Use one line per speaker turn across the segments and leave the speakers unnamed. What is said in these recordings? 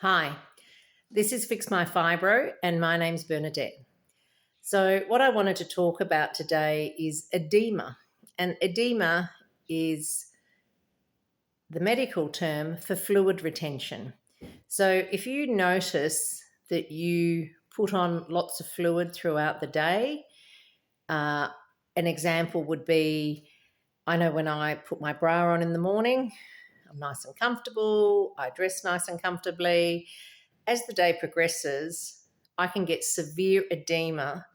Hi, this is Fix My Fibro, and my name's Bernadette. So, what I wanted to talk about today is edema. And edema is the medical term for fluid retention. So, if you notice that you put on lots of fluid throughout the day, an example would be I know when I put my bra on in the morning, I'm nice and comfortable, I dress nice and comfortably. As the day progresses, I can get severe edema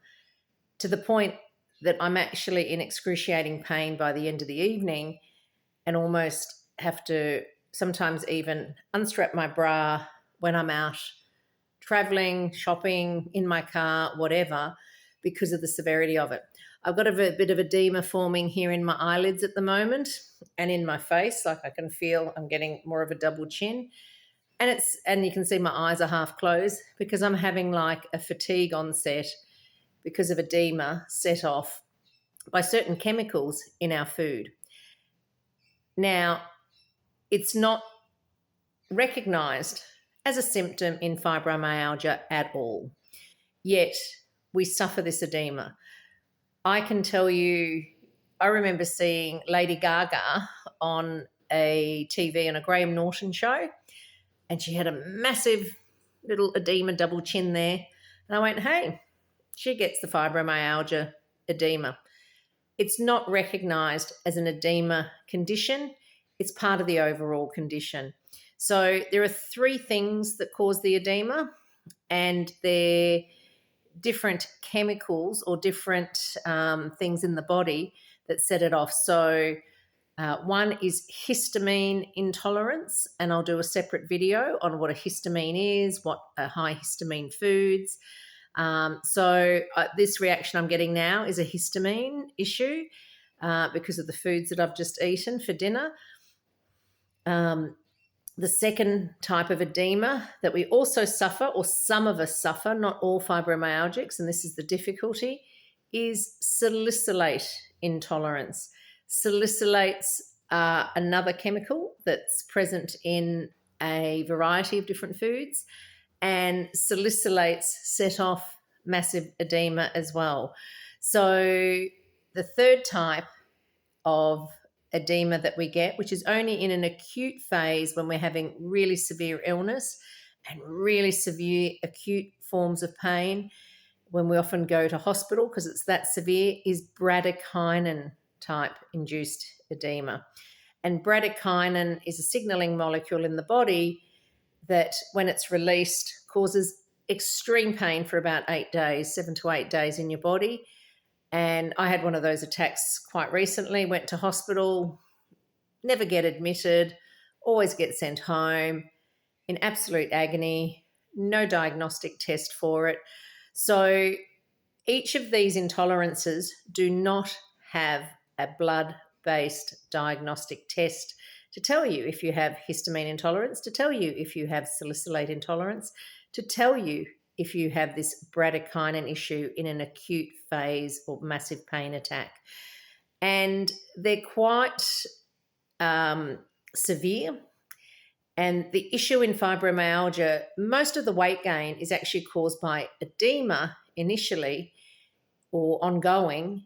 to the point that I'm actually in excruciating pain by the end of the evening and almost have to sometimes even unstrap my bra when I'm out traveling, shopping, in my car, whatever, because of the severity of it. I've got a bit of edema forming here in my eyelids at the moment and in my face. Like I can feel I'm getting more of a double chin. And you can see my eyes are half closed because I'm having like a fatigue onset because of edema set off by certain chemicals in our food. Now, it's not recognised as a symptom in fibromyalgia at all, yet we suffer this edema. I can tell you, I remember seeing Lady Gaga on a TV on a Graham Norton show, and she had a massive little edema double chin there. And I went, hey, she gets the fibromyalgia edema. It's not recognised as an edema condition. It's part of the overall condition. So there are three things that cause the edema, and they're different chemicals or different things in the body that set it off. So one is histamine intolerance, and I'll do a separate video on what a histamine is, what are high histamine foods. This reaction I'm getting now is a histamine issue because of the foods that I've just eaten for dinner. The second type of edema that we also suffer, or some of us suffer, not all fibromyalgics, and this is the difficulty, is salicylate intolerance. Salicylates are another chemical that's present in a variety of different foods, and salicylates set off massive edema as well. So the third type of edema that we get, which is only in an acute phase when we're having really severe illness and really severe acute forms of pain, when we often go to hospital because it's that severe, is bradykinin type induced edema. And bradykinin is a signaling molecule in the body that when it's released causes extreme pain for about 8 days, 7 to 8 days in your body. And I had one of those attacks quite recently, went to hospital, never get admitted, always get sent home in absolute agony, no diagnostic test for it. So each of these intolerances do not have a blood-based diagnostic test to tell you if you have histamine intolerance, to tell you if you have salicylate intolerance, to tell you if you have this bradykinin issue in an acute phase or massive pain attack. And they're quite severe. And the issue in fibromyalgia, most of the weight gain is actually caused by edema initially or ongoing.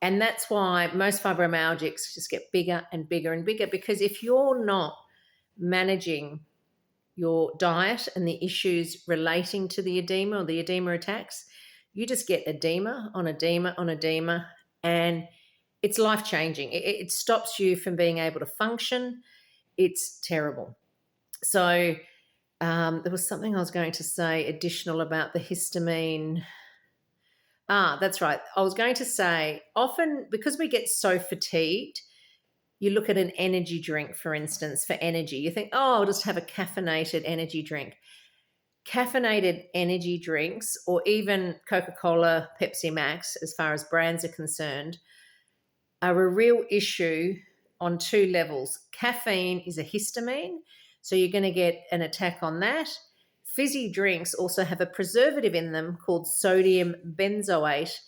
And that's why most fibromyalgics just get bigger and bigger and bigger, because if you're not managing your diet and the issues relating to the edema or the edema attacks, you just get edema on edema on edema, and it's life-changing. It stops you from being able to function. It's terrible. So there was something I was going to say additional about the histamine. That's right. I was going to say, often because we get so fatigued, you look at an energy drink, for instance, for energy. You think, oh, I'll just have a caffeinated energy drink. Caffeinated energy drinks, or even Coca-Cola, Pepsi Max, as far as brands are concerned, are a real issue on two levels. Caffeine is a histamine, so you're going to get an attack on that. Fizzy drinks also have a preservative in them called sodium benzoate,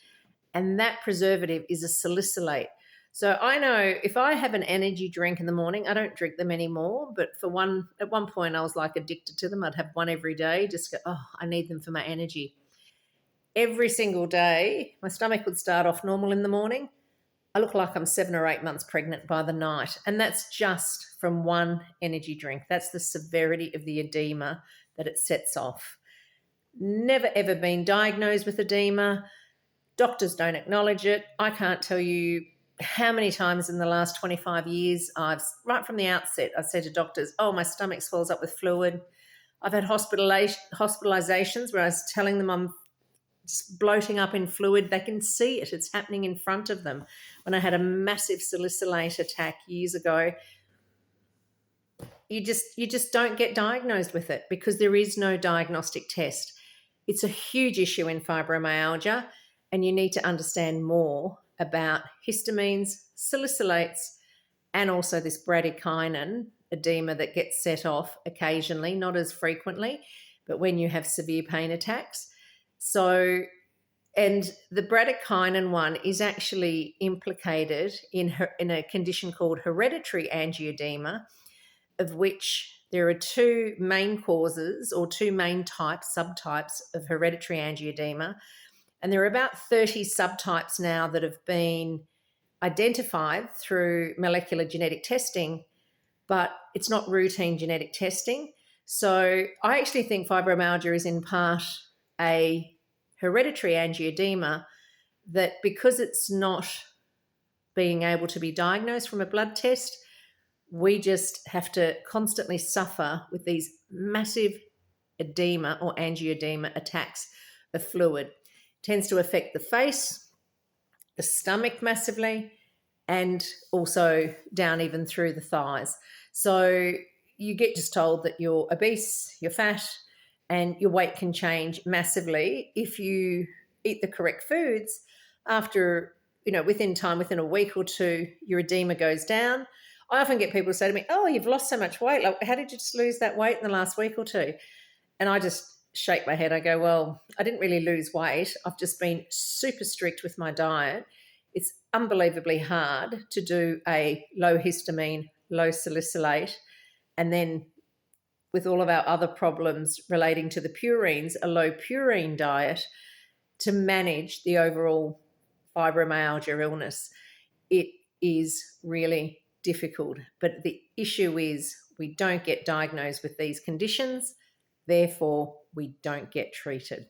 and that preservative is a salicylate. So I know if I have an energy drink in the morning, I don't drink them anymore. But at one point, I was like addicted to them. I'd have one every day, just go, oh, I need them for my energy. Every single day, my stomach would start off normal in the morning. I look like I'm 7 or 8 months pregnant by the night. And that's just from one energy drink. That's the severity of the edema that it sets off. Never ever been diagnosed with edema. Doctors don't acknowledge it. I can't tell you how many times in the last 25 years right from the outset, I've said to doctors, oh, my stomach swells up with fluid. I've had hospitalizations where I was telling them I'm just bloating up in fluid. They can see it. It's happening in front of them. When I had a massive salicylate attack years ago, you just don't get diagnosed with it because there is no diagnostic test. It's a huge issue in fibromyalgia, and you need to understand more about histamines, salicylates, and also this bradykinin edema that gets set off occasionally, not as frequently, but when you have severe pain attacks. So, and the bradykinin one is actually implicated in a condition called hereditary angioedema, of which there are two main causes or two main subtypes of hereditary angioedema. And there are about 30 subtypes now that have been identified through molecular genetic testing, but it's not routine genetic testing. So I actually think fibromyalgia is in part a hereditary angioedema that, because it's not being able to be diagnosed from a blood test, we just have to constantly suffer with these massive edema or angioedema attacks of fluid. It tends to affect the face, the stomach massively, and also down even through the thighs. So you get just told that you're obese, you're fat, and your weight can change massively if you eat the correct foods. After, within a week or two, your edema goes down. I often get people say to me, oh, you've lost so much weight. Like, how did you just lose that weight in the last week or two? And I just shake my head. I go, well, I didn't really lose weight. I've just been super strict with my diet. It's unbelievably hard to do a low histamine, low salicylate, and then with all of our other problems relating to the purines, a low purine diet to manage the overall fibromyalgia illness. It is really difficult. But the issue is we don't get diagnosed with these conditions, therefore we don't get treated.